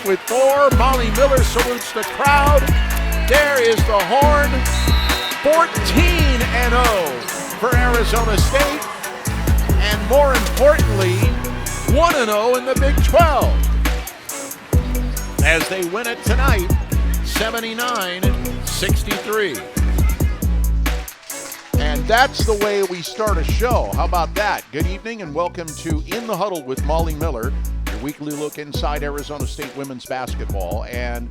with 4. Molly Miller salutes the crowd. There is the horn. 14-0 for Arizona State. And more importantly, 1-0 in the Big 12. As they win it tonight, 79-63. And that's the way we start a show. How about that? Good evening and welcome to In the Huddle with Molly Miller, your weekly look inside Arizona State women's basketball. And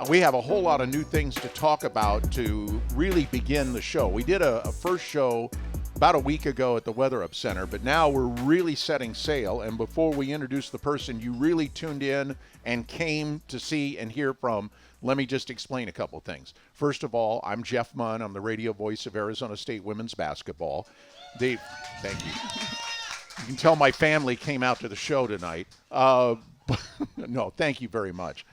we have a whole lot of new things to talk about to really begin the show. We did a first show about a week ago at the Weather Up Center, but now we're really setting sail. And before we introduce the person you really tuned in and came to see and hear from, let me just explain a couple things. First of all, I'm Jeff Munn. I'm the radio voice of Arizona State women's basketball. Thank you. You can tell my family came out to the show tonight. No, thank you very much.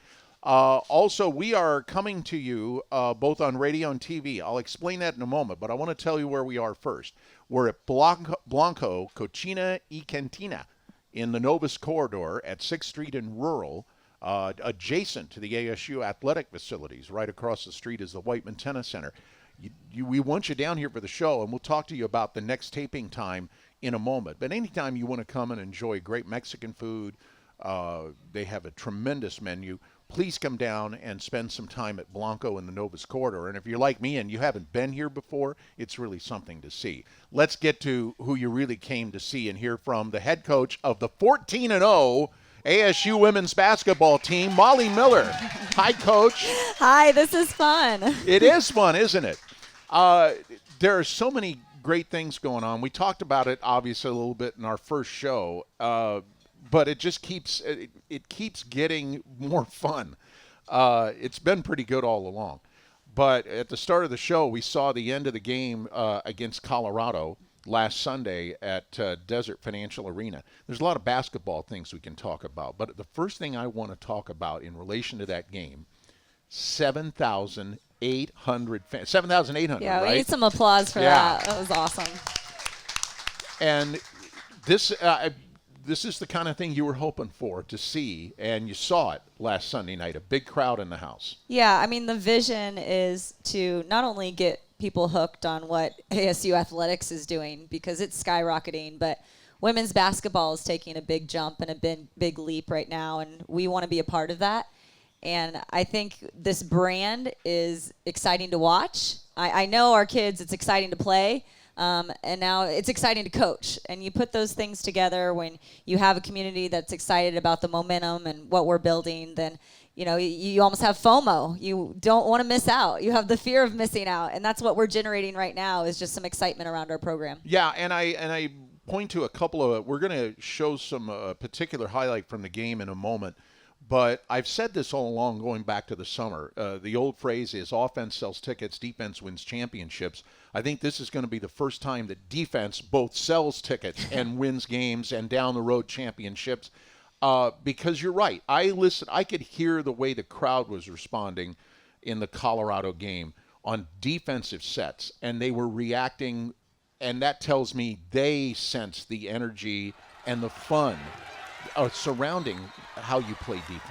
Also, we are coming to you both on radio and TV. I'll explain that in a moment, but I want to tell you where we are first. We're at Blanco, Cocina y Cantina in the Novus Corridor at 6th Street in Rural, adjacent to the ASU athletic facilities. Right across the street is the Whiteman Tennis Center. We want you down here for the show, and we'll talk to you about the next taping time in a moment. But anytime you want to come and enjoy great Mexican food, they have a tremendous menu. Please come down and spend some time at Blanco in the Novus Corridor. And if you're like me and you haven't been here before, it's really something to see. Let's get to who you really came to see and hear from, the head coach of the 14-0 ASU women's basketball team, Molly Miller. Hi, Coach. Hi, this is fun. It is fun, isn't it? There are so many great things going on. We talked about it, obviously, a little bit in our first show. But it just keeps getting more fun. It's been pretty good all along. But at the start of the show, we saw the end of the game against Colorado last Sunday at Desert Financial Arena. There's a lot of basketball things we can talk about. But the first thing I want to talk about in relation to that game, 7,800 fans. 7,800, yeah, right? We need some applause for that. That was awesome. And this is the kind of thing you were hoping for to see, and you saw it last Sunday night, a big crowd in the house. Yeah, I mean, the vision is to not only get people hooked on what ASU athletics is doing, because it's skyrocketing, but women's basketball is taking a big jump and a big leap right now, and we want to be a part of that. And I think this brand is exciting to watch. I know our kids, it's exciting to play. And now it's exciting to coach. And you put those things together when you have a community that's excited about the momentum and what we're building, then, you almost have FOMO. You don't want to miss out. You have the fear of missing out. And that's what we're generating right now is just some excitement around our program. Yeah, and I point to a couple of, we're going to show some particular highlight from the game in a moment. But I've said this all along going back to the summer. The old phrase is offense sells tickets, defense wins championships. I think this is going to be the first time that defense both sells tickets and wins games and down the road championships. Because you're right. I could hear the way the crowd was responding in the Colorado game on defensive sets, and they were reacting, and that tells me they sense the energy and the fun surrounding how you play defense.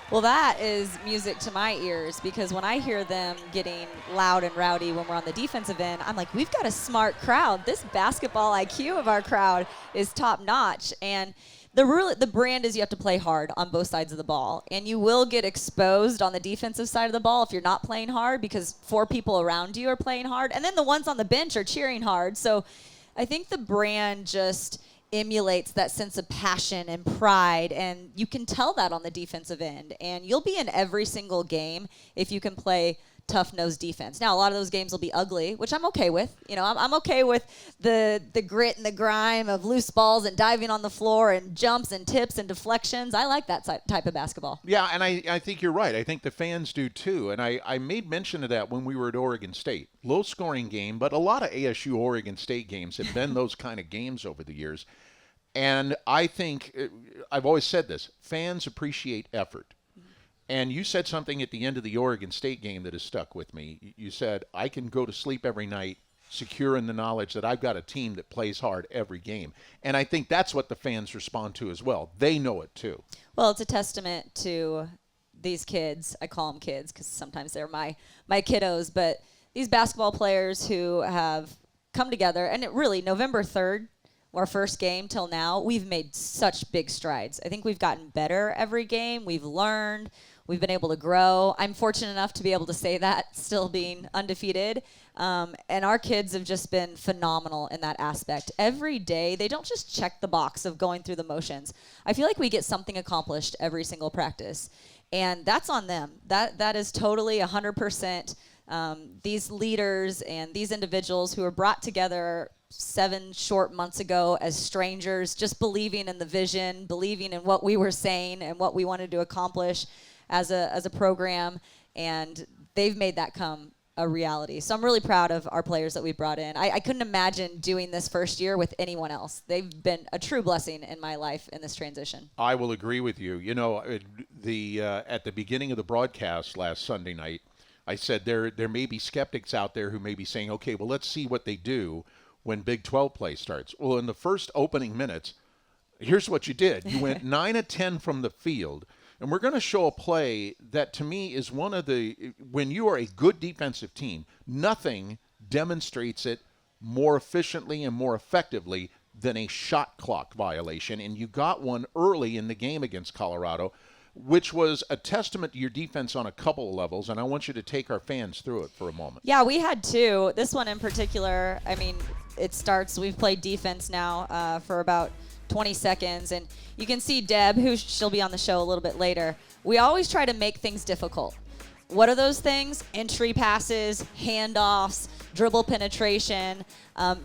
Well, that is music to my ears, because when I hear them getting loud and rowdy when we're on the defensive end, I'm like, we've got a smart crowd. This basketball IQ of our crowd is top notch. And the brand is you have to play hard on both sides of the ball. And you will get exposed on the defensive side of the ball if you're not playing hard, because 4 people around you are playing hard. And then the ones on the bench are cheering hard. So I think the brand just emulates that sense of passion and pride, and you can tell that on the defensive end. And you'll be in every single game if you can play tough-nosed defense. Now, a lot of those games will be ugly, which I'm okay with. I'm okay with the grit and the grime of loose balls and diving on the floor and jumps and tips and deflections. I like that type of basketball. Yeah, and I think you're right. I think the fans do too. And I made mention of that when we were at Oregon State. Low-scoring game, but a lot of ASU Oregon State games have been those kind of games over the years. And I think, I've always said this, fans appreciate effort. And you said something at the end of the Oregon State game that has stuck with me. You said, I can go to sleep every night secure in the knowledge that I've got a team that plays hard every game. And I think that's what the fans respond to as well. They know it too. Well, it's a testament to these kids. I call them kids because sometimes they're my kiddos, but these basketball players who have come together, and it really, November 3rd, our first game till now, we've made such big strides. I think we've gotten better every game. We've learned. We've been able to grow. I'm fortunate enough to be able to say that, still being undefeated. And our kids have just been phenomenal in that aspect. Every day, they don't just check the box of going through the motions. I feel like we get something accomplished every single practice. And that's on them. That is totally 100%. These leaders and these individuals who were brought together 7 short months ago as strangers, just believing in the vision, believing in what we were saying and what we wanted to accomplish as a program, and they've made that come a reality. So I'm really proud of our players that we brought in. I couldn't imagine doing this first year with anyone else. They've been a true blessing in my life in this transition. I will agree with you. You know, at the beginning of the broadcast last Sunday night, I said there may be skeptics out there who may be saying, okay, well, let's see what they do when Big 12 play starts. Well, in the first opening minutes, here's what you did. You went 9 of 10 from the field. And we're going to show a play that, to me, is one of the, when you are a good defensive team, nothing demonstrates it more efficiently and more effectively than a shot clock violation. And you got one early in the game against Colorado, which was a testament to your defense on a couple of levels. And I want you to take our fans through it for a moment. Yeah, we had 2. This one in particular, I mean, we've played defense now for about 20 seconds, and you can see Deb, she'll be on the show a little bit later. We always try to make things difficult. What are those things? Entry passes, handoffs, dribble penetration,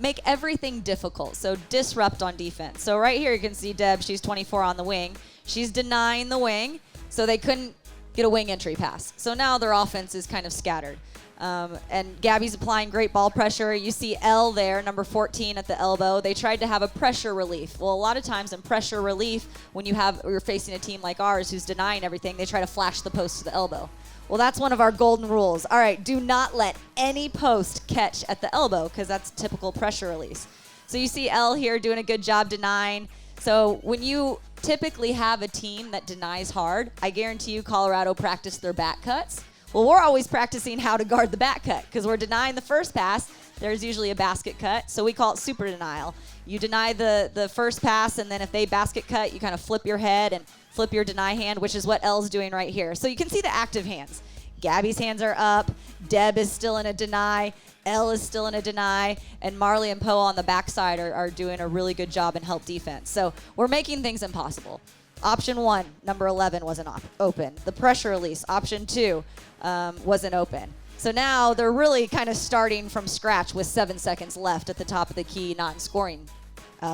make everything difficult. So disrupt on defense. So right here you can see Deb, she's 24 on the wing. She's denying the wing, so they couldn't get a wing entry pass. So now their offense is kind of scattered. And Gabby's applying great ball pressure. You see Elle there, number 14 at the elbow. They tried to have a pressure relief. Well, a lot of times in pressure relief, when you're facing a team like ours who's denying everything, they try to flash the post to the elbow. Well, that's one of our golden rules. All right, do not let any post catch at the elbow because that's typical pressure release. So you see Elle here doing a good job denying. So when you typically have a team that denies hard, I guarantee you Colorado practiced their back cuts. Well, we're always practicing how to guard the back cut because we're denying the first pass. There's usually a basket cut, so we call it super denial. You deny the first pass, and then if they basket cut, you kind of flip your head and flip your deny hand, which is what Elle's doing right here. So you can see the active hands. Gabby's hands are up. Deb is still in a deny. Elle is still in a deny. And Marley and Poe on the backside are doing a really good job in help defense. So we're making things impossible. Option 1, number 11, wasn't open. The pressure release, option 2, wasn't open. So now they're really kind of starting from scratch with 7 seconds left at the top of the key, not in scoring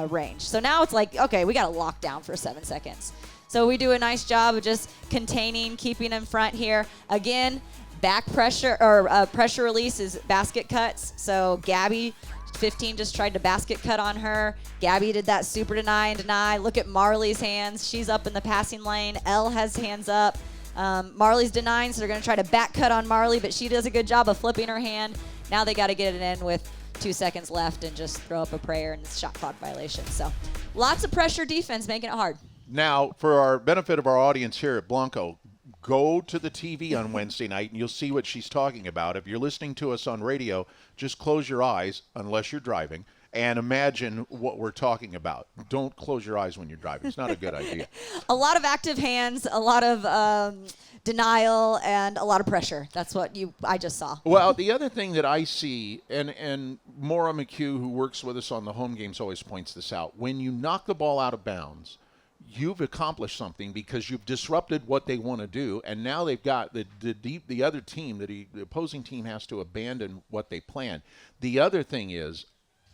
range. So now it's like, okay, we got to lock down for 7 seconds. So we do a nice job of just containing, keeping in front here. Again, back pressure or pressure release is basket cuts. So Gabby, 15, just tried to basket cut on her. Gabby did that super deny and deny. Look at Marley's hands. She's up in the passing lane. Elle has hands up. Marley's denying, so they're going to try to back cut on Marley, but she does a good job of flipping her hand. Now they got to get it in with 2 seconds left and just throw up a prayer and it's shot clock violation. So lots of pressure defense, making it hard. Now, for our benefit of our audience here at Blanco, go to the TV on Wednesday night and you'll see what she's talking about. If you're listening to us on radio, just close your eyes, unless you're driving, and imagine what we're talking about. Don't close your eyes when you're driving. It's not a good idea. A lot of active hands, a lot of denial, and a lot of pressure. That's what I just saw. Well, the other thing that I see, and Maura McHugh, who works with us on the home games, always points this out. When you knock the ball out of bounds, you've accomplished something because you've disrupted what they want to do, and now they've got the other team, the opposing team has to abandon what they planned. The other thing is,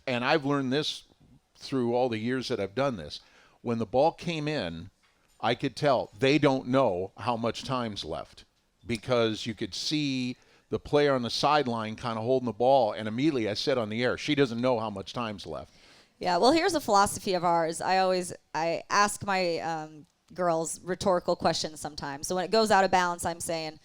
and I've learned this through all the years that I've done this, when the ball came in, I could tell they don't know how much time's left because you could see the player on the sideline kind of holding the ball, and immediately I said on the air, she doesn't know how much time's left. Yeah, well, here's a philosophy of ours. I ask my girls rhetorical questions sometimes. So when it goes out of bounds, I'm saying,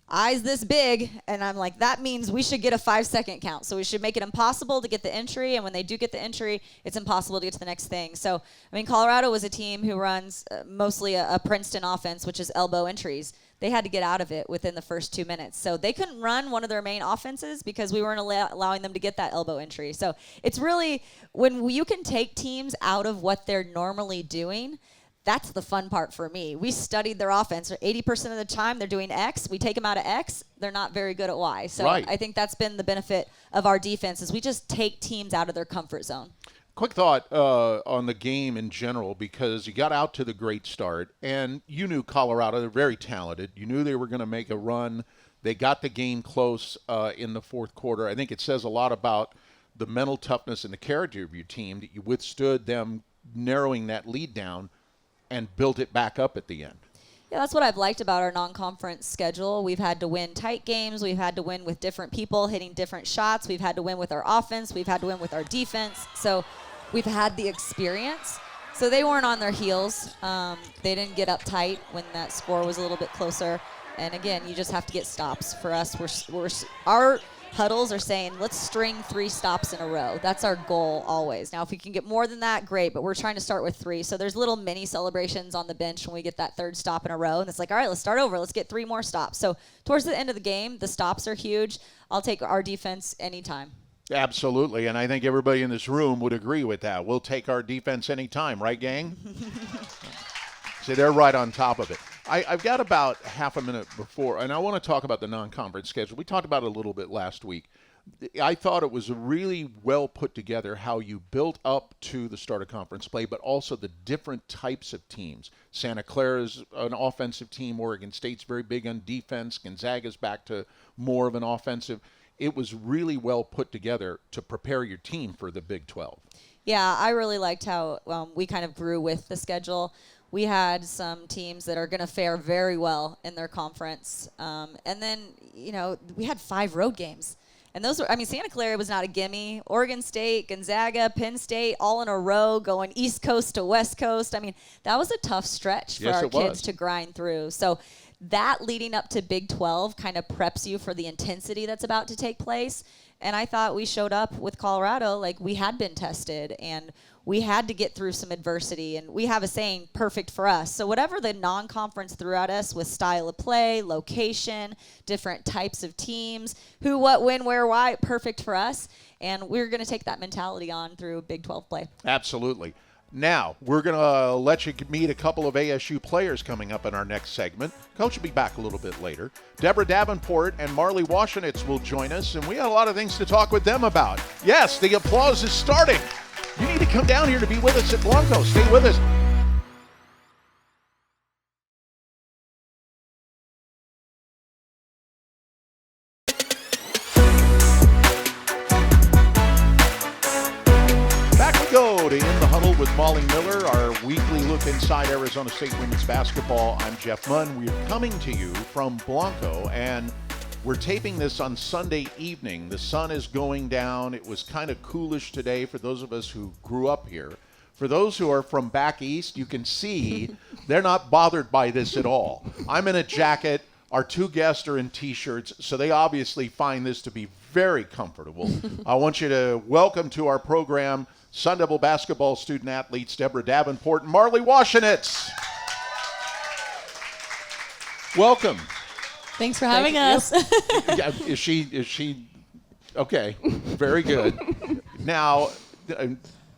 eyes this big, and I'm like, that means we should get a 5-second count. So we should make it impossible to get the entry, and when they do get the entry, it's impossible to get to the next thing. So, I mean, Colorado was a team who runs mostly a Princeton offense, which is elbow entries. they had to get out of it within the first 2 minutes. So they couldn't run one of their main offenses because we weren't allowing them to get that elbow entry. So it's really when you can take teams out of what they're normally doing, that's the fun part for me. We studied their offense. 80% of the time they're doing X. We take them out of X. They're not very good at Y. So right. I think that's been the benefit of our defense is we just take teams out of their comfort zone. Quick thought on the game in general, because you got out to the great start, and you knew Colorado, they're very talented. You knew they were going to make a run. They got the game close in the fourth quarter. I think it says a lot about the mental toughness and the character of your team that you withstood them narrowing that lead down and built it back up at the end. Yeah, that's what I've liked about our non-conference schedule. We've had to win tight games. We've had to win with different people hitting different shots. We've had to win with our offense. We've had to win with our defense. So we've had the experience. So they weren't on their heels. They didn't get uptight when that score was a little bit closer. And again, you just have to get stops. For us, our huddles are saying, let's string 3 stops in a row. That's our goal always. Now, if we can get more than that, great, but we're trying to start with 3. So there's little mini celebrations on the bench when we get that 3rd stop in a row. And it's like, all right, let's start over. Let's get 3 more stops. So towards the end of the game, the stops are huge. I'll take our defense anytime. Absolutely, and I think everybody in this room would agree with that. We'll take our defense anytime, right, gang? See, they're right on top of it. I've got about half a minute before, and I want to talk about the non-conference schedule. We talked about it a little bit last week. I thought it was really well put together how you built up to the start of conference play, but also the different types of teams. Santa Clara's an offensive team. Oregon State's very big on defense. Gonzaga's back to more of an offensive. It was really well put together to prepare your team for the Big 12. Yeah, I really liked how we kind of grew with the schedule. We had some teams that are going to fare very well in their conference. And then, we had 5 road games. And those were, Santa Clara was not a gimme. Oregon State, Gonzaga, Penn State, all in a row, going East Coast to West Coast. That was a tough stretch for our kids to grind through. So that leading up to Big 12 kind of preps you for the intensity that's about to take place. And I thought we showed up with Colorado like we had been tested and we had to get through some adversity. And we have a saying, perfect for us. So whatever the non-conference threw at us with style of play, location, different types of teams, who, what, when, where, why, perfect for us. And we're going to take that mentality on through Big 12 play. Absolutely. Now, we're going to let you meet a couple of ASU players coming up in our next segment. Coach will be back a little bit later. Deborah Davenport and Marley Washenitz will join us, and we got a lot of things to talk with them about. Yes, the applause is starting. You need to come down here to be with us at Blanco. Stay with us. Go to In the Huddle with Molly Miller, our weekly look inside Arizona State women's basketball. I'm Jeff Munn. We're coming to you from Blanco, and we're taping this on Sunday evening. The sun is going down. It was kind of coolish today for those of us who grew up here. For those who are from back east, you can see they're not bothered by this at all. I'm in a jacket. Our 2 guests are in T-shirts, so they obviously find this to be very comfortable. I want you to welcome to our program Sun Devil basketball student athletes Deborah Davenport and Marley Washenitz. Welcome. Thanks for having us. Is she okay? Very good. Now,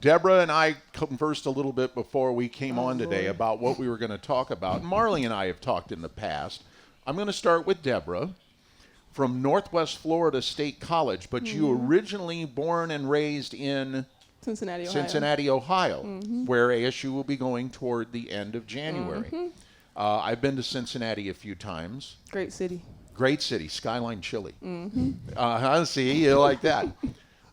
Deborah and I conversed a little bit before we came on today about what we were going to talk about. Marley and I have talked in the past. I'm going to start with Deborah from Northwest Florida State College, but you originally born and raised in Cincinnati, Ohio, where ASU will be going toward the end of January. I've been to Cincinnati a few times. Great city. Great city. Skyline chili. See, you like that.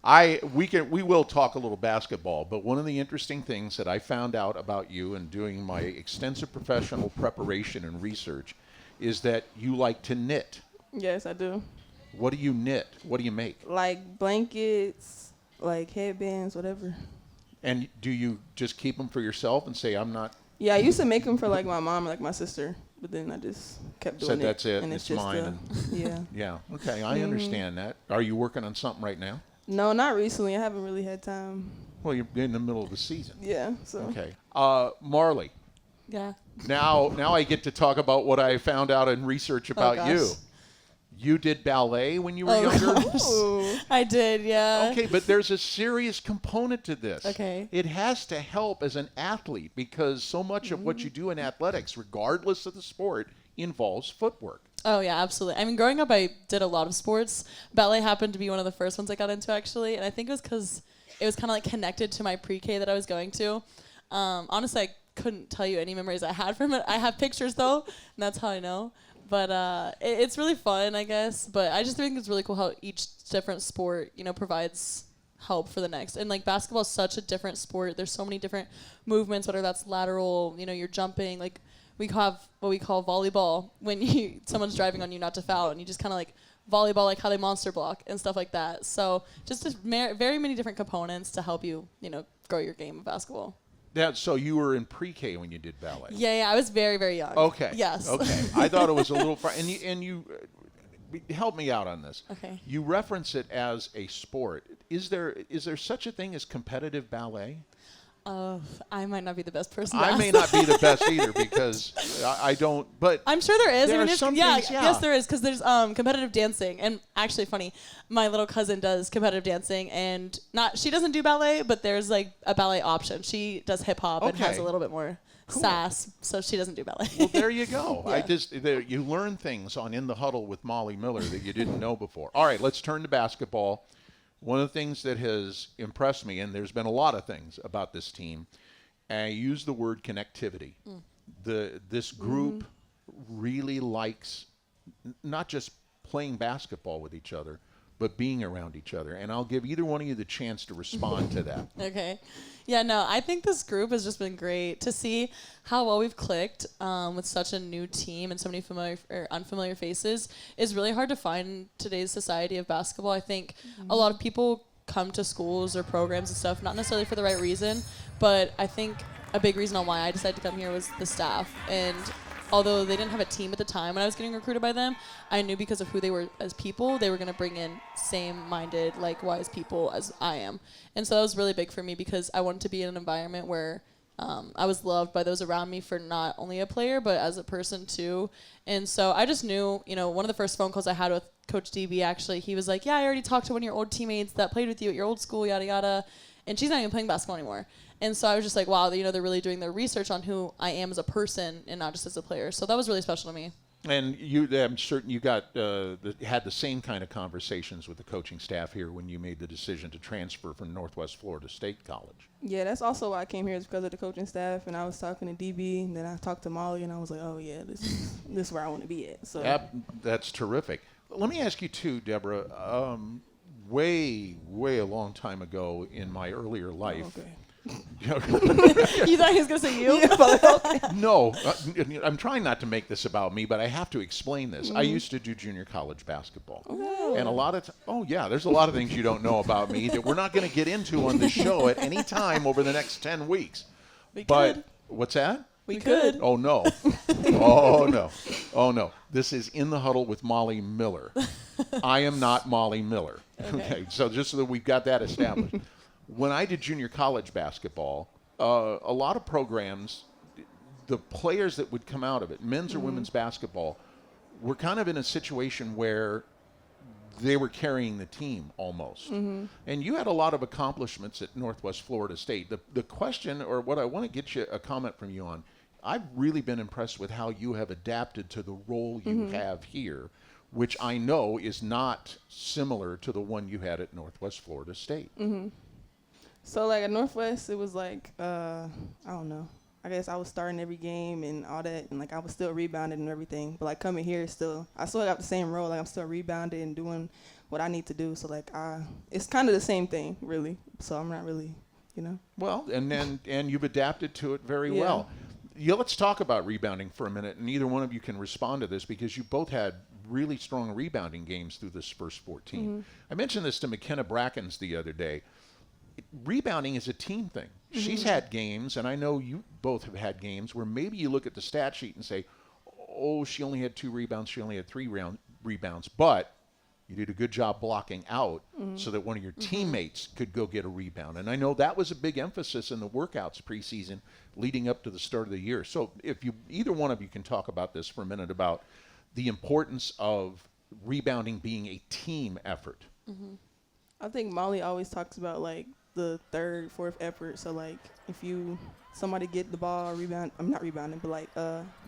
We will talk a little basketball, but one of the interesting things that I found out about you in doing my extensive professional preparation and research is that you like to knit. Yes, I do. What do you knit? What do you make? Like blankets, like headbands, whatever. And do you just keep them for yourself and say, I'm not? Yeah, I used to make them for like my mom, like my sister, but then I just kept doing it. Said that's it, and it's just mine. Yeah. Yeah, okay, I understand that. Are you working on something right now? No, not recently. I haven't really had time. Well, you're in the middle of the season. Yeah, so. Okay. Marley. Yeah. Now I get to talk about what I found out in research about you. You did ballet when you were younger? I did, yeah. Okay, but there's a serious component to this. Okay. It has to help as an athlete because so much of what you do in athletics, regardless of the sport, involves footwork. Oh, yeah, absolutely. I mean, growing up, I did a lot of sports. Ballet happened to be one of the first ones I got into, actually. And I think it was because it was kind of like connected to my pre-K that I was going to. Honestly, I couldn't tell you any memories I had from it. I have pictures, though, and that's how I know. But it's really fun, I guess. But I just think it's really cool how each different sport, provides help for the next. And, like, basketball is such a different sport. There's so many different movements, whether that's lateral, you're jumping. Like, we have what we call volleyball when someone's driving on you not to foul, and you just kind of, like, volleyball, like how they monster block and stuff like that. So just very many different components to help you, grow your game of basketball. So you were in pre-K when you did ballet? Yeah, I was very, very young. Okay. Yes. Okay. I thought it was a little and you help me out on this. Okay. You reference it as a sport. Is there such a thing as competitive ballet? I might not be the best person to I ask may not be the best either because I don't, but I'm sure there is. There are some things, yeah. Yes, there is, because there's competitive dancing. And actually, funny, my little cousin does competitive dancing, and she doesn't do ballet, but there's like a ballet option. She does hip hop and has a little bit more sass, so she doesn't do ballet. Well, there you go. Yeah. You learn things on In the Huddle with Molly Miller that you didn't know before. All right, let's turn to basketball. One of the things that has impressed me, and there's been a lot of things about this team, I use the word connectivity. This group really likes not just playing basketball with each other, but being around each other. And I'll give either one of you the chance to respond to that. Okay. Yeah, no, I think this group has just been great to see how well we've clicked with such a new team and so many familiar or unfamiliar faces is really hard to find in today's society of basketball. I think a lot of people come to schools or programs and stuff, not necessarily for the right reason, but I think a big reason on why I decided to come here was the staff. And although they didn't have a team at the time when I was getting recruited by them, I knew because of who they were as people, they were going to bring in same-minded, likewise people as I am. And so that was really big for me because I wanted to be in an environment where I was loved by those around me for not only a player, but as a person too. And so I just knew, one of the first phone calls I had with Coach DB, actually, he was like, yeah, I already talked to one of your old teammates that played with you at your old school, yada, yada. And she's not even playing basketball anymore. And so I was just like, wow, they're really doing their research on who I am as a person and not just as a player. So that was really special to me. And I'm certain you got had the same kind of conversations with the coaching staff here when you made the decision to transfer from Northwest Florida State College. Yeah, that's also why I came here, is because of the coaching staff. And I was talking to DB, and then I talked to Molly, and I was like, oh, yeah, this is where I want to be at. So that's terrific. Let me ask you, too, Deborah. Way a long time ago in my earlier life. Okay. You thought he was going to say you? No, I'm trying not to make this about me, but I have to explain this. I used to do junior college basketball. Oh. And a lot of there's a lot of things you don't know about me that we're not going to get into on this show at any time over the next 10 weeks. We could. What's that? We could. Oh, no. Oh, no. Oh, no. This is In the Huddle with Molly Miller. I am not Molly Miller. Okay. So just so that we've got that established. When I did junior college basketball, a lot of programs, the players that would come out of it, men's or women's basketball, were kind of in a situation where they were carrying the team almost. And you had a lot of accomplishments at Northwest Florida State. The question, or what I want to get you a comment from you on, I've really been impressed with how you have adapted to the role you have here, which I know is not similar to the one you had at Northwest Florida State. So, like, at Northwest, it was like, I don't know. I guess I was starting every game and all that, and, like, I was still rebounding and everything. But, like, coming here, I still got the same role. Like, I'm still rebounding and doing what I need to do. So, like, it's kind of the same thing, really. So I'm not really, Well, and you've adapted to it very well. Yeah, let's talk about rebounding for a minute, and either one of you can respond to this because you both had really strong rebounding games through this first 14. I mentioned this to McKenna Brackens the other day. Rebounding is a team thing. She's had games, and I know you both have had games, where maybe you look at the stat sheet and say, oh, she only had 2 rebounds, she only had 3 rebounds, but You did a good job blocking out so that one of your teammates could go get a rebound. And I know that was a big emphasis in the workouts preseason leading up to the start of the year. So if either one of you can talk about this for a minute about the importance of rebounding being a team effort. I think Molly always talks about like the third, fourth effort. So like if somebody get the ball, rebound, I'm not rebounding, but like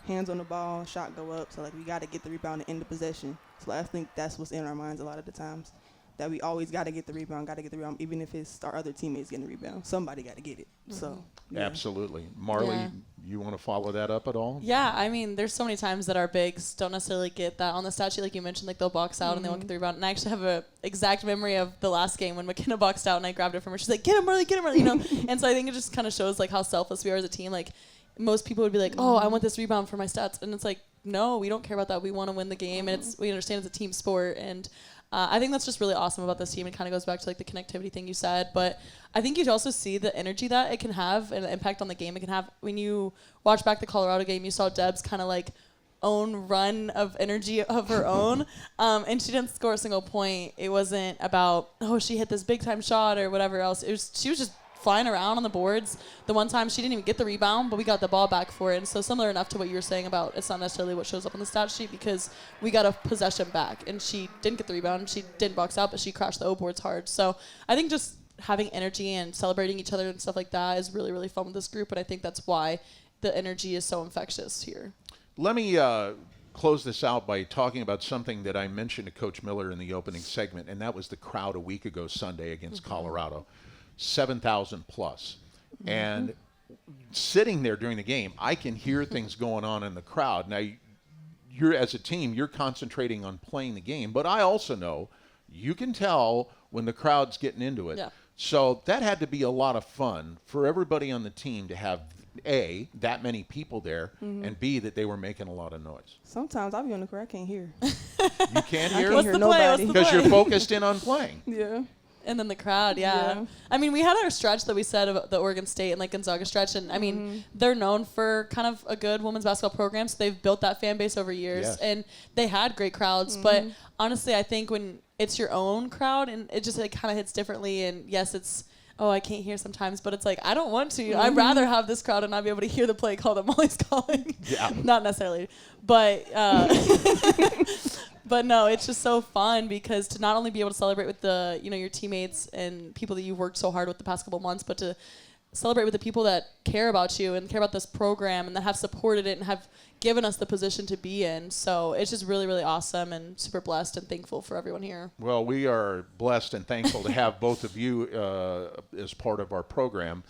hands on the ball, shot go up. So like we got to get the rebound and end the possession. So I think that's what's in our minds a lot of the times, that we always got to get the rebound, even if it's our other teammates getting the rebound. Somebody got to get it. So yeah. Absolutely. Marley, you want to follow that up at all? Yeah, I mean, there's so many times that our bigs don't necessarily get that on the stat sheet, like you mentioned, like they'll box out and they won't get the rebound. And I actually have a exact memory of the last game when McKenna boxed out and I grabbed it from her. She's like, get him, Marley, you know? And so I think it just kind of shows like how selfless we are as a team. Like most people would be like, oh, I want this rebound for my stats. And it's like, no, we don't care about that. We want to win the game, and we understand it's a team sport. And I think that's just really awesome about this team. It kind of goes back to like the connectivity thing you said, but I think you also see the energy that it can have and the impact on the game it can have. When you watch back the Colorado game, you saw Deb's kind of like own run of energy of her own, and she didn't score a single point. It wasn't about, oh, she hit this big time shot or whatever else. She was just flying around on the boards. The one time she didn't even get the rebound, but we got the ball back for it. And so similar enough to what you were saying about it's not necessarily what shows up on the stat sheet, because we got a possession back and she didn't get the rebound. She didn't box out, but she crashed the O boards hard. So I think just having energy and celebrating each other and stuff like that is really, really fun with this group. And I think that's why the energy is so infectious here. Let me close this out by talking about something that I mentioned to Coach Miller in the opening segment, and that was the crowd a week ago Sunday against Colorado. 7,000 plus. And sitting there during the game, I can hear things going on in the crowd. Now, you're as a team, you're concentrating on playing the game, but I also know you can tell when the crowd's getting into it. Yeah. So that had to be a lot of fun for everybody on the team to have, A, that many people there, and B, that they were making a lot of noise. Sometimes I'll be on the court, I can't hear. You can't hear? I can't hear nobody. Because you're focused in on playing. Yeah. And then the crowd, yeah. I mean, we had our stretch that we said about the Oregon State and like Gonzaga stretch, and I mean, they're known for kind of a good women's basketball program, so they've built that fan base over years, and they had great crowds. But honestly, I think when it's your own crowd, and it just like kind of hits differently, and yes, it's, oh, I can't hear sometimes, but it's like, I don't want to. I'd rather have this crowd and not be able to hear the play call that Molly's calling. Yeah. Not necessarily, but but no, it's just so fun because to not only be able to celebrate with the, you know, your teammates and people that you've worked so hard with the past couple months, but to celebrate with the people that care about you and care about this program and that have supported it and have given us the position to be in. So it's just really, really awesome and super blessed and thankful for everyone here. Well, we are blessed and thankful to have both of you as part of our program.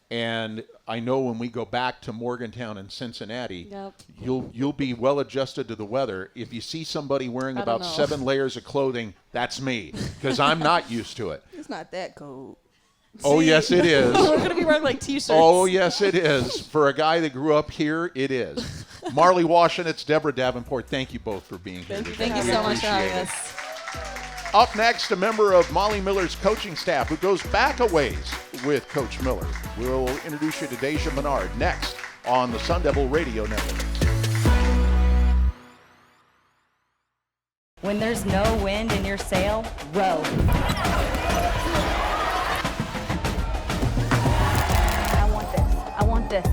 And I know when we go back to Morgantown and Cincinnati, you'll be well adjusted to the weather. If you see somebody wearing about 7 layers of clothing, that's me, because I'm not used to it. It's not that cold. Oh, yes, it is. We're going to be wearing like T-shirts. Oh, yes, it is. For a guy that grew up here, it is. Marley Washenitz, Deborah Davenport, thank you both for being here. Thank you so much for having us. Up next, a member of Molly Miller's coaching staff who goes back a ways with Coach Miller. We'll introduce you to Daejah Bernard next on the Sun Devil Radio Network. When there's no wind in your sail, row. I want this. I want this.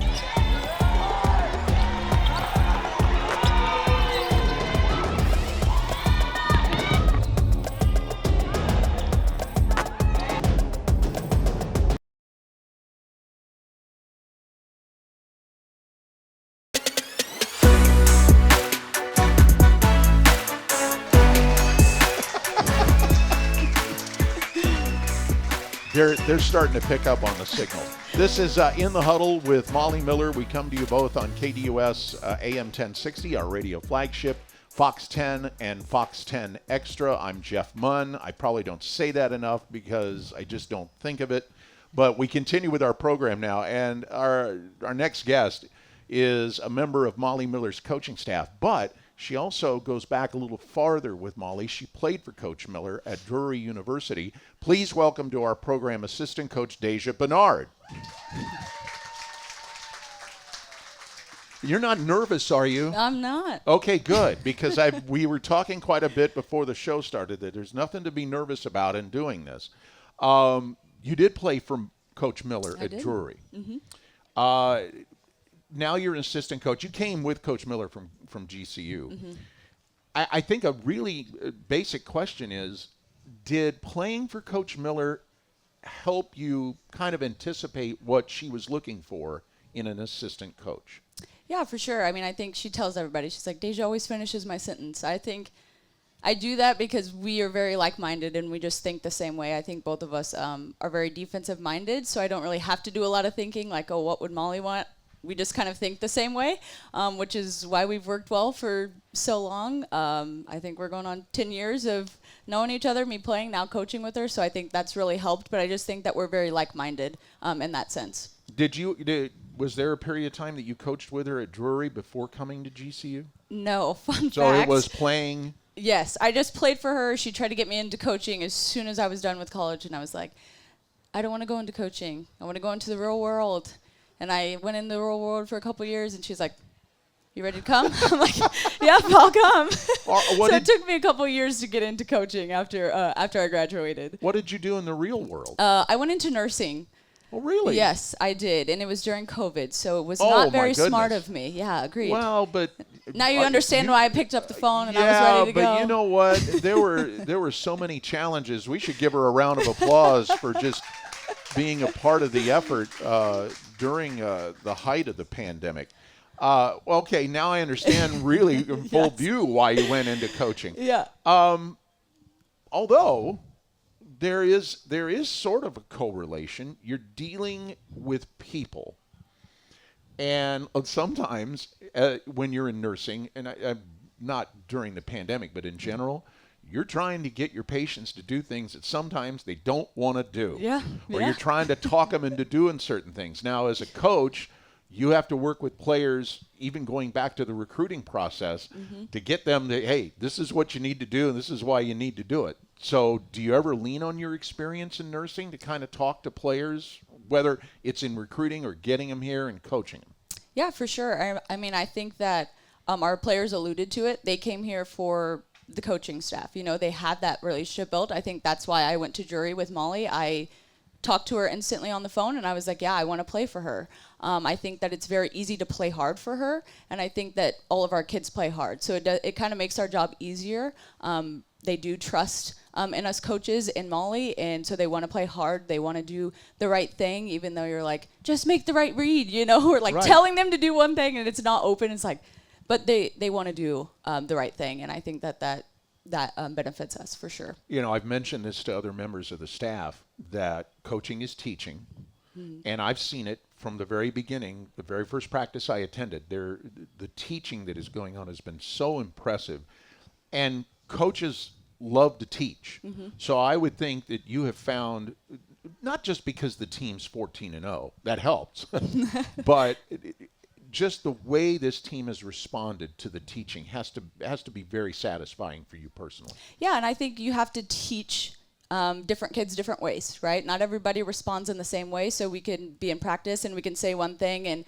They're starting to pick up on the signal. This is In the Huddle with Molly Miller. We come to you both on KDUS AM 1060, our radio flagship, Fox 10 and Fox 10 Extra. I'm Jeff Munn. I probably don't say that enough because I just don't think of it. But we continue with our program now, and our next guest is a member of Molly Miller's coaching staff, but she also goes back a little farther with Molly. She played for Coach Miller at Drury University. Please welcome to our program assistant coach, Daejah Bernard. You're not nervous, are you? I'm not. Okay, good, because we were talking quite a bit before the show started that there's nothing to be nervous about in doing this. You did play for Coach Miller at Drury. Mm-hmm. Now you're an assistant coach. You came with Coach Miller from GCU. Mm-hmm. I think a really basic question is, did playing for Coach Miller help you kind of anticipate what she was looking for in an assistant coach? Yeah, for sure. I mean, I think she tells everybody, she's like, Daejah always finishes my sentence. I think I do that because we are very like-minded and we just think the same way. I think both of us are very defensive-minded, so I don't really have to do a lot of thinking like, oh, what would Molly want? We just kind of think the same way, which is why we've worked well for so long. I think we're going on 10 years of knowing each other, me playing, now coaching with her, so I think that's really helped, but I just think that we're very like-minded in that sense. Was there a period of time that you coached with her at Drury before coming to GCU? No, fun fact. So it was playing? Yes, I just played for her. She tried to get me into coaching as soon as I was done with college, and I was like, I don't want to go into coaching. I want to go into the real world. And I went in the real world for a couple years, and she's like, you ready to come? I'm like, yep, I'll come. So it took me a couple years to get into coaching after I graduated. What did you do in the real world? I went into nursing. Oh, really? Yes, I did, and it was during COVID, so it was not very smart of me. Yeah, agreed. Well, but now you understand why I picked up the phone and I was ready to go. Yeah, but you know what? There were so many challenges. We should give her a round of applause for just being a part of the effort during the height of the pandemic. Okay, now I understand really in full view why you went into coaching. Yeah. Although there is sort of a correlation. You're dealing with people. And sometimes when you're in nursing, and not during the pandemic, but in general, you're trying to get your patients to do things that sometimes they don't want to do. Yeah. Or you're trying to talk them into doing certain things. Now, as a coach, you have to work with players, even going back to the recruiting process, to get them to, hey, this is what you need to do, and this is why you need to do it. So do you ever lean on your experience in nursing to kind of talk to players, whether it's in recruiting or getting them here and coaching them? Yeah, for sure. I mean, I think that our players alluded to it. They came here for the coaching staff. You know, they had that relationship built. I think that's why I went to Drury with Molly. I talked to her instantly on the phone, and I was like, yeah, I want to play for her. I think that it's very easy to play hard for her, and I think that all of our kids play hard. So it kind of makes our job easier. They do trust in us coaches in Molly, and so they want to play hard. They want to do the right thing, even though you're like, just make the right read, you know? Or like telling them to do one thing, and it's not open. It's like, but they want to do the right thing, and I think that benefits us for sure. You know, I've mentioned this to other members of the staff, that coaching is teaching, and I've seen it from the very beginning. The very first practice I attended, the teaching that is going on has been so impressive, and coaches love to teach. So I would think that you have found, not just because the team's 14-0, that helps, but just the way this team has responded to the teaching has to be very satisfying for you personally. Yeah, and I think you have to teach different kids different ways, right? Not everybody responds in the same way, so we can be in practice and we can say one thing and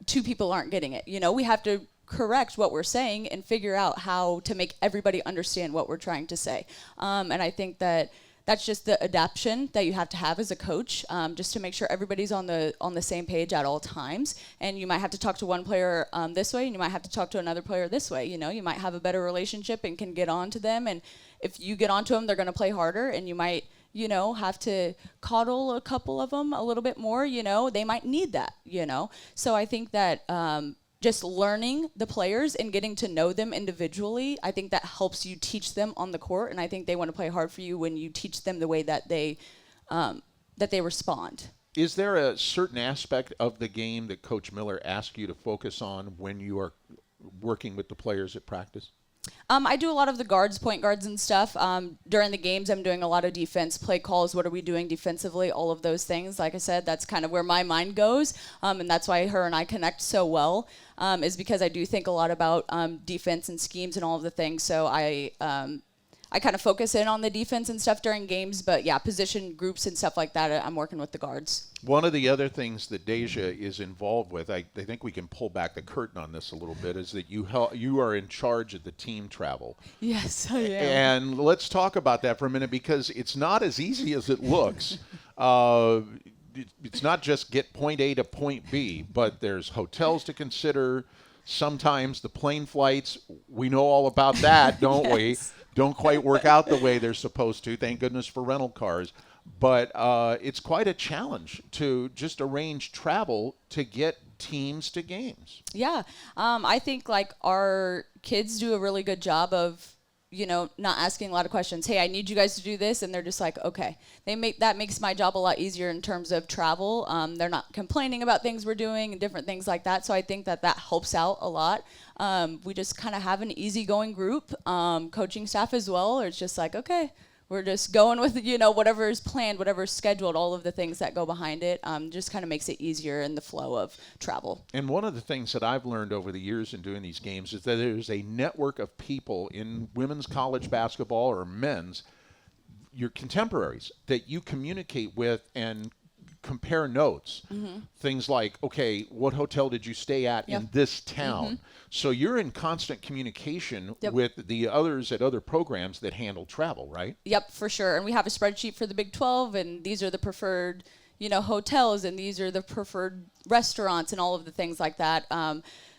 two people aren't getting it. You know, we have to correct what we're saying and figure out how to make everybody understand what we're trying to say. And I think that that's just the adaptation that you have to have as a coach, just to make sure everybody's on the same page at all times. And you might have to talk to one player this way, and you might have to talk to another player this way. You know, you might have a better relationship and can get on to them. And if you get on to them, they're going to play harder, and you might, you know, have to coddle a couple of them a little bit more. You know, they might need that. You know, so I think that just learning the players and getting to know them individually, I think that helps you teach them on the court, and I think they want to play hard for you when you teach them the way that they respond. Is there a certain aspect of the game that Coach Miller asks you to focus on when you are working with the players at practice? I do a lot of the point guards and stuff. During the games, I'm doing a lot of defense, play calls, what are we doing defensively, all of those things. Like I said, that's kind of where my mind goes, and that's why her and I connect so well, is because I do think a lot about defense and schemes and all of the things. So I I kind of focus in on the defense and stuff during games, but yeah, position groups and stuff like that, I'm working with the guards. One of the other things that Daejah is involved with, I think we can pull back the curtain on this a little bit, is that you are in charge of the team travel. Yes, I am. And let's talk about that for a minute, because it's not as easy as it looks. It's not just get point A to point B, but there's hotels to consider. Sometimes the plane flights, we know all about that, don't Yes. we? Don't quite work out the way they're supposed to. Thank goodness for rental cars. But it's quite a challenge to just arrange travel to get teams to games. Yeah, I think like our kids do a really good job of, not asking a lot of questions. Hey, I need you guys to do this, and they're just like, okay. That makes my job a lot easier in terms of travel. They're not complaining about things we're doing and different things like that. So I think that helps out a lot. We just kind of have an easygoing group, coaching staff as well. Or it's just like, okay, we're just going with, whatever is planned, whatever is scheduled, all of the things that go behind it. Just kind of makes it easier in the flow of travel. And one of the things that I've learned over the years in doing these games is that there's a network of people in women's college basketball or men's, your contemporaries, that you communicate with and compare notes. Things like, okay, what hotel did you stay at in this town? So you're in constant communication with the others at other programs that handle travel, right? Yep, for sure. And we have a spreadsheet for the Big 12, and these are the preferred, hotels, and these are the preferred restaurants and all of the things like that.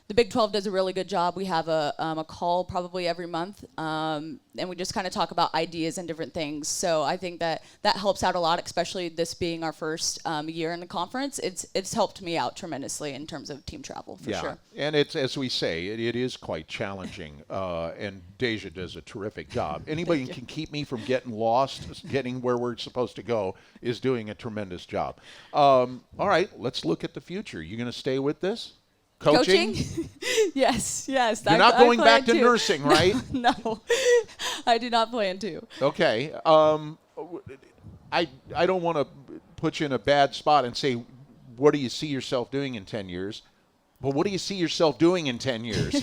The Big 12 does a really good job. We have a call probably every month, and we just kind of talk about ideas and different things. So I think that helps out a lot, especially this being our first year in the conference. It's helped me out tremendously in terms of team travel, for sure. And it's, as we say, it is quite challenging, and Daejah does a terrific job. Anybody who can keep me from getting lost, getting where we're supposed to go, is doing a tremendous job. All right, let's look at the future. You going to stay with this? Coaching? Yes. You're not going back to nursing, right? No, I do not plan to. Okay. I don't want to put you in a bad spot and say, what do you see yourself doing in 10 years? But what do you see yourself doing in 10 years?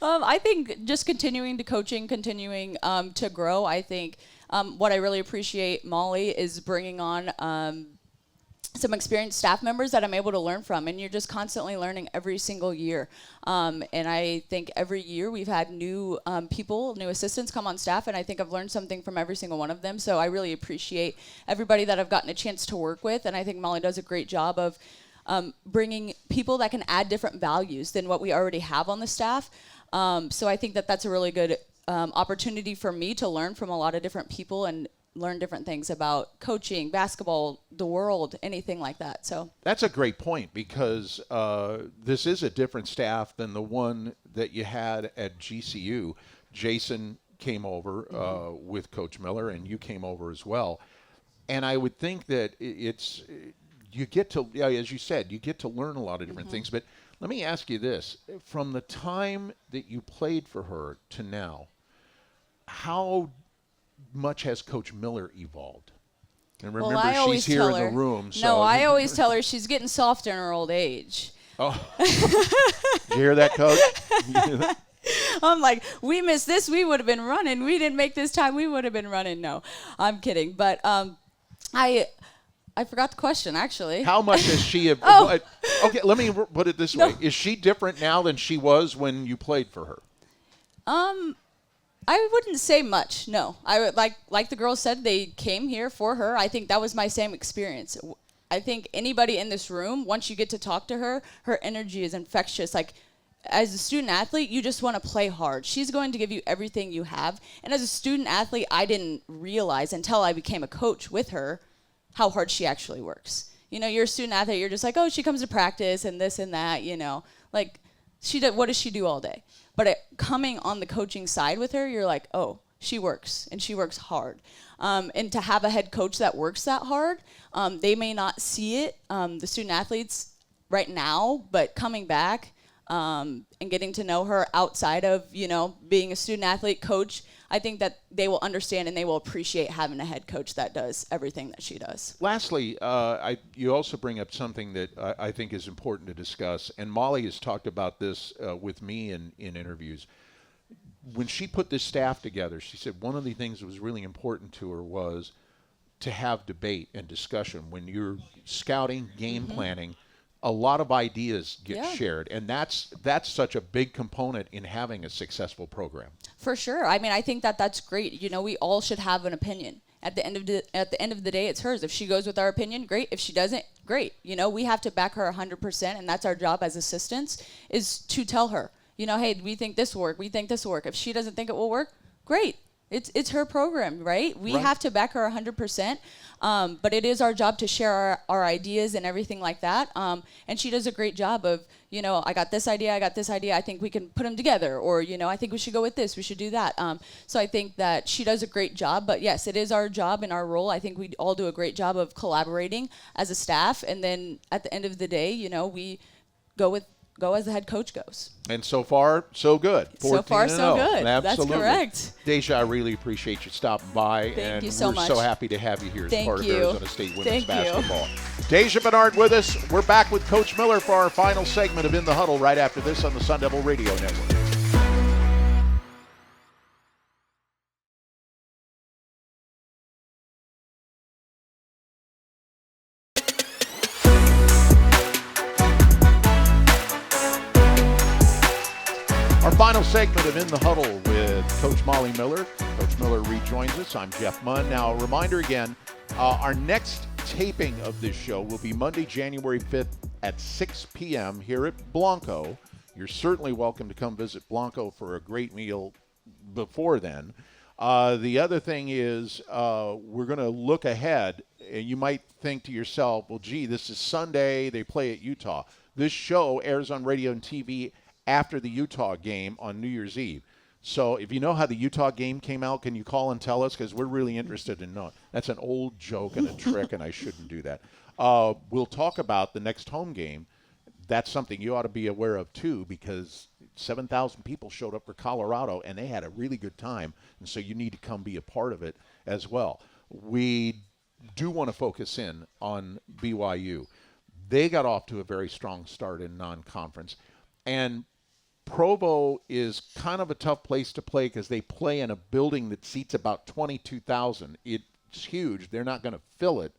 I think just continuing to coaching, continuing to grow. I think what I really appreciate, Molly, is bringing on some experienced staff members that I'm able to learn from, and you're just constantly learning every single year. And I think every year we've had new people, new assistants come on staff, and I think I've learned something from every single one of them. So I really appreciate everybody that I've gotten a chance to work with, and I think Molly does a great job of bringing people that can add different values than what we already have on the staff. So I think that's a really good opportunity for me to learn from a lot of different people and learn different things about coaching, basketball, the world, anything like that. So that's a great point, because this is a different staff than the one that you had at GCU. Jason came over with Coach Miller, and you came over as well. And I would think that it's you get to, as you said, you get to learn a lot of different things. But let me ask you this: from the time that you played for her to now, how much has Coach Miller evolved? And remember, she's here in the room. So. No, I always tell her she's getting soft in her old age. Oh, did you hear that, Coach? I'm like, we missed this, we would have been running. We didn't make this time, we would have been running. No, I'm kidding. But I forgot the question, actually. How much has she? Okay, let me put it this way: is she different now than she was when you played for her? I wouldn't say much, no. I would, like the girls said, they came here for her. I think that was my same experience. I think anybody in this room, once you get to talk to her, her energy is infectious. Like, as a student athlete, you just want to play hard. She's going to give you everything you have. And as a student athlete, I didn't realize until I became a coach with her how hard she actually works. You're a student athlete, you're just like, oh, she comes to practice and this and that, Like, what does she do all day? But coming on the coaching side with her, you're like, oh, she works, and she works hard. And to have a head coach that works that hard, they may not see it, the student athletes right now, but coming back and getting to know her outside of, being a student athlete coach, I think that they will understand and they will appreciate having a head coach that does everything that she does. Lastly, you also bring up something that I think is important to discuss, and Molly has talked about this with me in interviews. when she put this staff together, she said one of the things that was really important to her was to have debate and discussion. When you're scouting, game planning, a lot of ideas get shared, and that's such a big component in having a successful program. For sure. I mean, I think that's great. You know, we all should have an opinion. At the end of the day, it's hers. If she goes with our opinion, great. If she doesn't, great. You know, we have to back her 100%, and that's our job as assistants, is to tell her, you know, hey, we think this will work. We think this will work. If she doesn't think it will work, great. It's her program, right? We have to back her 100%, but it is our job to share our ideas and everything like that. And she does a great job of, you know, I got this idea, I think we can put them together, or, you know, I think we should go with this, we should do that. So I think that she does a great job, but yes, it is our job and our role. I think we all do a great job of collaborating as a staff, and then at the end of the day, you know, we go as the head coach goes. And so far, so good. So far, so good. Absolutely. That's correct. Daejah, I really appreciate you stopping by. Thank you so much. We're so happy to have you here as part of Arizona State women's Thank you. basketball. Daejah Bernard with us. We're back with Coach Miller for our final segment of In the Huddle right after this on the Sun Devil Radio Network. Our final segment of In the Huddle with Coach Molly Miller. Coach Miller rejoins us. I'm Jeff Munn. Now, a reminder again, our next taping of this show will be Monday, January 5th at 6 p.m. here at Blanco. You're certainly welcome to come visit Blanco for a great meal before then. The other thing is we're going to look ahead, and you might think to yourself, well, gee, this is Sunday. They play at Utah. This show airs on radio and TV after the Utah game on New Year's Eve. So if you know how the Utah game came out, can you call and tell us? Because we're really interested in knowing. That's an old joke and a trick, and I shouldn't do that. We'll talk about the next home game. That's something you ought to be aware of, too, because 7,000 people showed up for Colorado, and they had a really good time, and so you need to come be a part of it as well. We do want to focus in on BYU. They got off to a very strong start in non-conference, and Provo is kind of a tough place to play because they play in a building that seats about 22,000. It's huge. They're not going to fill it.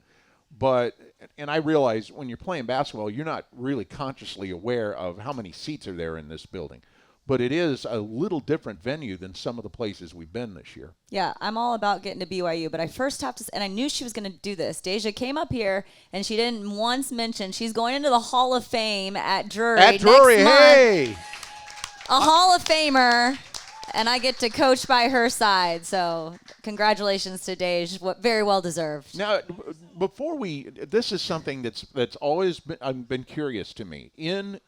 And I realize when you're playing basketball, you're not really consciously aware of how many seats are there in this building. But it is a little different venue than some of the places we've been this year. Yeah, I'm all about getting to BYU, but I first have to, and I knew she was going to do this. Daejah came up here, and she didn't once mention she's going into the Hall of Fame at Drury At Drury, next month. hey! A Hall of Famer, and I get to coach by her side. So congratulations to Daejah, very well deserved. Now, this is something that's always been curious to me. In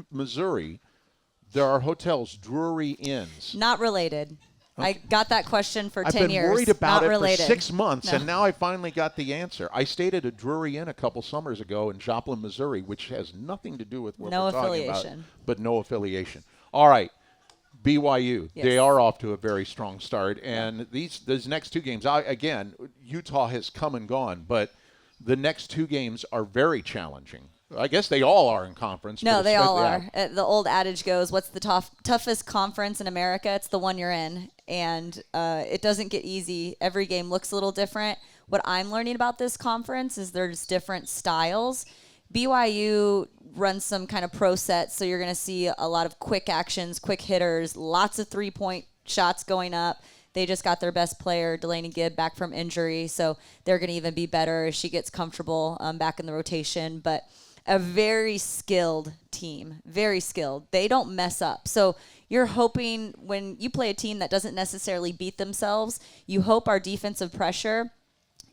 Missouri, there are hotels, Drury Inns. Not related. Okay. I got that question for 10 years. I've been worried about Not it related. for 6 months, No. and now I finally got the answer. I stayed at a Drury Inn a couple summers ago in Joplin, Missouri, which has nothing to do with what No we're talking affiliation. about. But no affiliation. All right, BYU. Yes. They are off to a very strong start, and these next two games, again, Utah has come and gone, but the next two games are very challenging. I guess they all are in conference. No, they all are. The old adage goes, what's the toughest conference in America? It's the one you're in. And it doesn't get easy. Every game looks a little different. What I'm learning about this conference is there's different styles. BYU runs some kind of pro sets, so you're going to see a lot of quick actions, quick hitters, lots of three-point shots going up. They just got their best player, Delaney Gibb, back from injury, so they're going to even be better as she gets comfortable back in the rotation. But a very skilled team, very skilled. They don't mess up. So you're hoping when you play a team that doesn't necessarily beat themselves, you hope our defensive pressure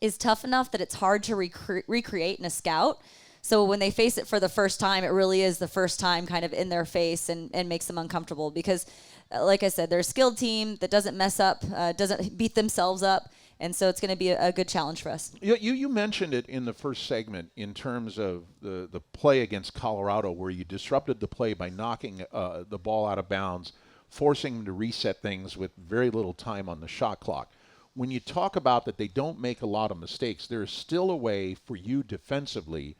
is tough enough that it's hard to recreate in a scout. So when they face it for the first time, it really is the first time kind of in their face and makes them uncomfortable because, like I said, they're a skilled team that doesn't mess up, doesn't beat themselves up. And so it's going to be a good challenge for us. You mentioned it in the first segment in terms of the play against Colorado where you disrupted the play by knocking the ball out of bounds, forcing them to reset things with very little time on the shot clock. When you talk about that they don't make a lot of mistakes, there is still a way for you defensively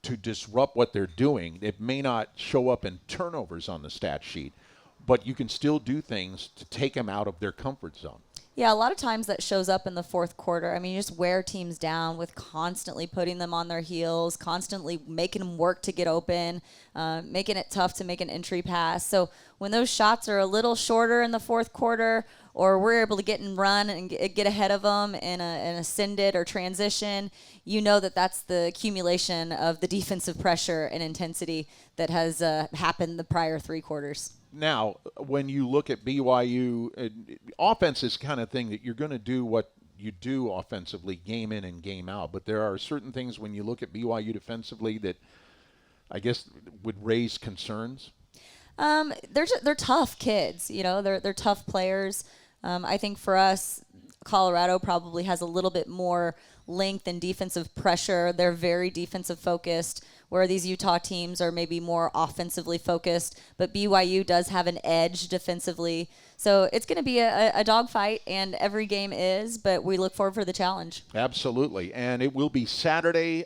to disrupt what they're doing. It may not show up in turnovers on the stat sheet, but you can still do things to take them out of their comfort zone. Yeah, a lot of times that shows up in the fourth quarter. I mean, you just wear teams down with constantly putting them on their heels, constantly making them work to get open, making it tough to make an entry pass. So when those shots are a little shorter in the fourth quarter, or we're able to get and run and get ahead of them in a send it or transition, you know that that's the accumulation of the defensive pressure and intensity that has happened the prior three quarters. Now, when you look at BYU, offense is kind of thing that you're going to do what you do offensively, game in and game out. But there are certain things when you look at BYU defensively that I guess would raise concerns. They're tough kids, you know. They're tough players. I think for us, Colorado probably has a little bit more length and defensive pressure. They're very defensive focused, where these Utah teams are maybe more offensively focused. But BYU does have an edge defensively. So it's going to be a dogfight, and every game is, but we look forward for the challenge. Absolutely. And it will be Saturday,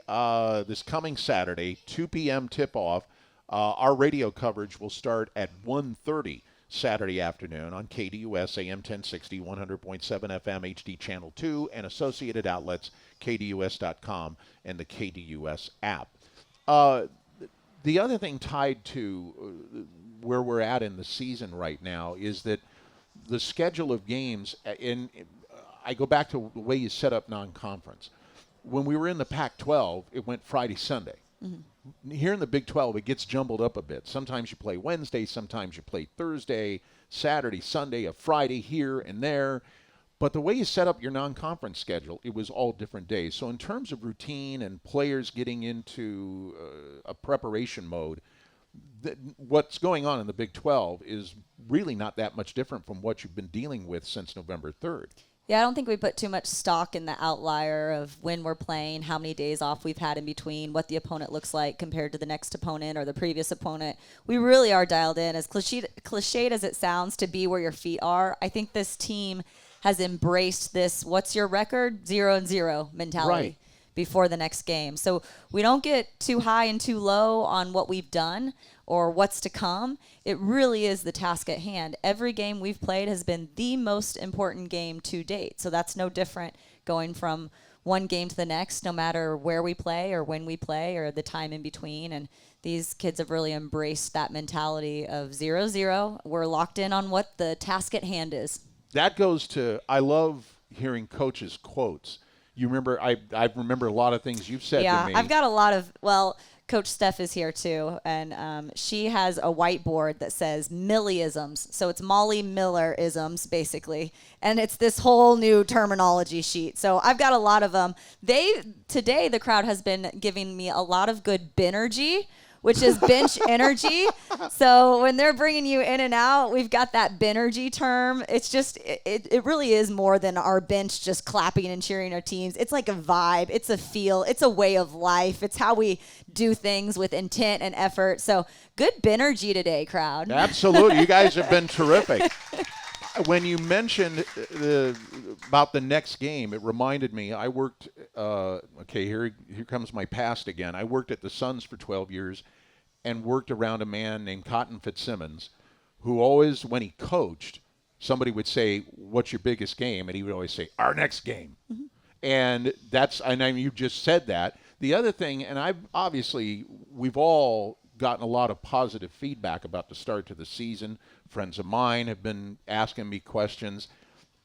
this coming Saturday, 2 p.m. tip-off. Our radio coverage will start at 1:30 Saturday afternoon on KDUS AM 1060, 100.7 FM HD Channel 2, and associated outlets, KDUS.com and the KDUS app. The other thing tied to where we're at in the season right now is that the schedule of games, and I go back to the way you set up non-conference. When we were in the Pac-12, it went Friday, Sunday. Mm-hmm. Here in the Big 12, it gets jumbled up a bit. Sometimes you play Wednesday, sometimes you play Thursday, Saturday, Sunday, a Friday here and there. But the way you set up your non-conference schedule, it was all different days. So in terms of routine and players getting into a preparation mode, what's going on in the Big 12 is really not that much different from what you've been dealing with since November 3rd. Yeah, I don't think we put too much stock in the outlier of when we're playing, how many days off we've had in between, what the opponent looks like compared to the next opponent or the previous opponent. We really are dialed in. As cliched as it sounds to be where your feet are, I think this team has embraced this what's your record? 0-0 mentality. Right. Before the next game. So we don't get too high and too low on what we've done or what's to come. It really is the task at hand. Every game we've played has been the most important game to date. So that's no different going from one game to the next, no matter where we play or when we play or the time in between. And these kids have really embraced that mentality of 0-0. We're locked in on what the task at hand is. That goes to, I love hearing coaches' quotes. You remember, I remember a lot of things you've said to me. Yeah, I've got a lot of, Coach Steph is here too, and she has a whiteboard that says Millieisms. So it's Molly Miller-isms, basically. And it's this whole new terminology sheet. So I've got a lot of them. Today, the crowd has been giving me a lot of good Benergy, which is bench energy. So when they're bringing you in and out, we've got that Benergy term. It's just, it really is more than our bench just clapping and cheering our teams. It's like a vibe. It's a feel. It's a way of life. It's how we do things with intent and effort. So good Benergy today, crowd. Absolutely. You guys have been terrific. When you mentioned about the next game, it reminded me, I worked, here comes my past again. I worked at the Suns for 12 years and worked around a man named Cotton Fitzsimmons, who always, when he coached, somebody would say, what's your biggest game? And he would always say, our next game. Mm-hmm. And you just said that. The other thing, and we've all gotten a lot of positive feedback about the start to the season. Friends of mine have been asking me questions,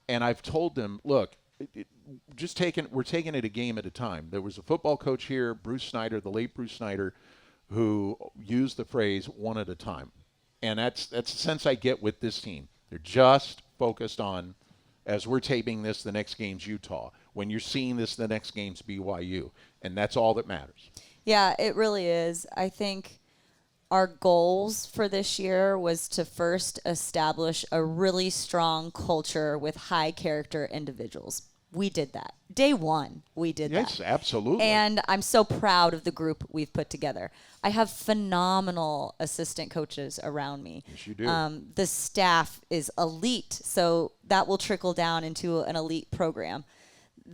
and I've told them, look, we're taking it a game at a time. There was a football coach here, Bruce Snyder, the late Bruce Snyder, who used the phrase one at a time. And that's the sense I get with this team. They're just focused on, as we're taping this, the next game's Utah. When you're seeing this, the next game's BYU. And that's all that matters. Yeah, it really is. I think our goals for this year was to first establish a really strong culture with high character individuals. We did that. Day one, we did that. Yes, absolutely. And I'm so proud of the group we've put together. I have phenomenal assistant coaches around me. Yes, you do. The staff is elite, so that will trickle down into an elite program.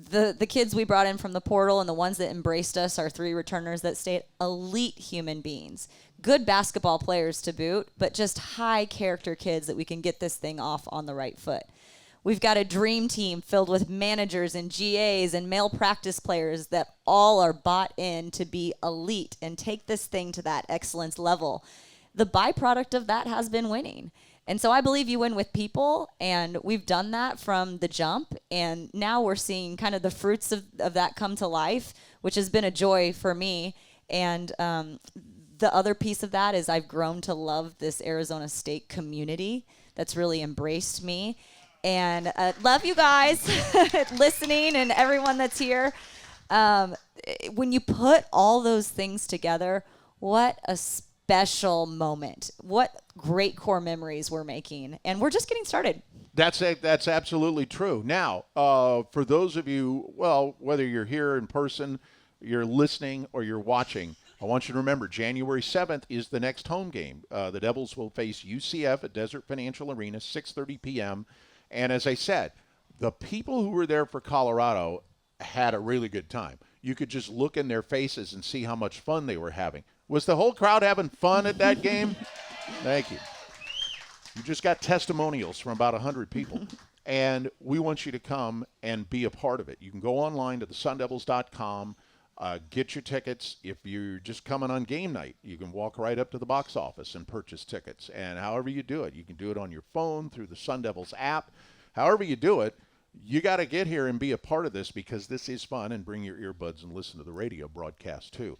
the kids we brought in from the portal and the ones that embraced us, our 3 returners that stayed, elite human beings. Good basketball players to boot, but just high character kids that we can get this thing off on the right foot. We've got a dream team filled with managers and GAs and male practice players that all are bought in to be elite and take this thing to that excellence level. The byproduct of that has been winning. And so I believe you win with people, and we've done that from the jump, and now we're seeing kind of the fruits of that come to life, which has been a joy for me. And the other piece of that is I've grown to love this Arizona State community that's really embraced me. And love you guys listening and everyone that's here. When you put all those things together, what a special moment. What great core memories we're making. And we're just getting started. That's absolutely true. Now, for those of you, well, whether you're here in person, you're listening, or you're watching, I want you to remember January 7th is the next home game. The Devils will face UCF at Desert Financial Arena, 6:30 p.m., and as I said, the people who were there for Colorado had a really good time. You could just look in their faces and see how much fun they were having. Was the whole crowd having fun at that game? Thank you. You just got testimonials from about 100 people. And we want you to come and be a part of it. You can go online to thesundevils.com, get your tickets. If you're just coming on game night, you can walk right up to the box office and purchase tickets. And however you do it, you can do it on your phone through the Sun Devils app. However you do it, you got to get here and be a part of this because this is fun, and bring your earbuds and listen to the radio broadcast too.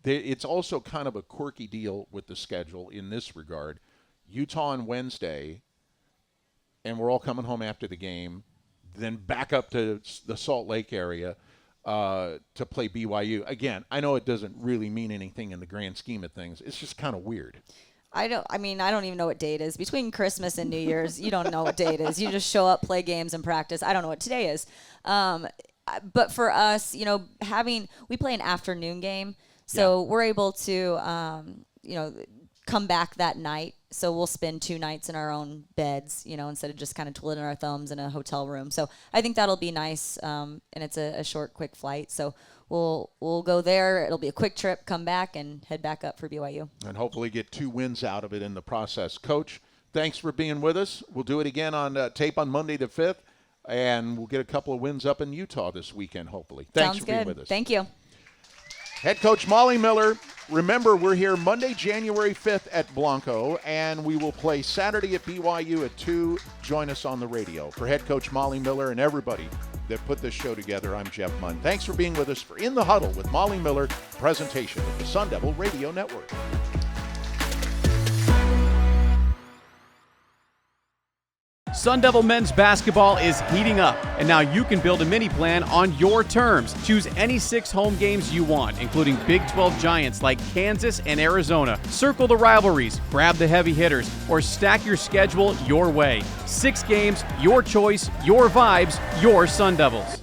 It's also kind of a quirky deal with the schedule in this regard. Utah on Wednesday, and we're all coming home after the game, then back up to the Salt Lake area to play BYU. Again, I know it doesn't really mean anything in the grand scheme of things. It's just kind of weird. I don't even know what day it is. Between Christmas and New Year's, you don't know what day it is. You just show up, play games, and practice. I don't know what today is. But for us, we play an afternoon game, so we're able to, come back that night. So we'll spend 2 nights in our own beds, instead of just kind of twiddling our thumbs in a hotel room. So I think that'll be nice, and it's a short, quick flight. So we'll go there. It'll be a quick trip, come back, and head back up for BYU. And hopefully get 2 wins out of it in the process. Coach, thanks for being with us. We'll do it again on tape on Monday the 5th, and we'll get a couple of wins up in Utah this weekend, hopefully. Thanks for being with us. Thank you. Head coach Molly Miller. Remember, we're here Monday, January 5th at Blanco, and we will play Saturday at BYU at 2. Join us on the radio. For head coach Molly Miller and everybody that put this show together, I'm Jeff Munn. Thanks for being with us for In the Huddle with Molly Miller, presentation of the Sun Devil Radio Network. Sun Devil men's basketball is heating up, and now you can build a mini plan on your terms. Choose any 6 home games you want, including Big 12 giants like Kansas and Arizona. Circle the rivalries, grab the heavy hitters, or stack your schedule your way. 6 games, your choice, your vibes, your Sun Devils.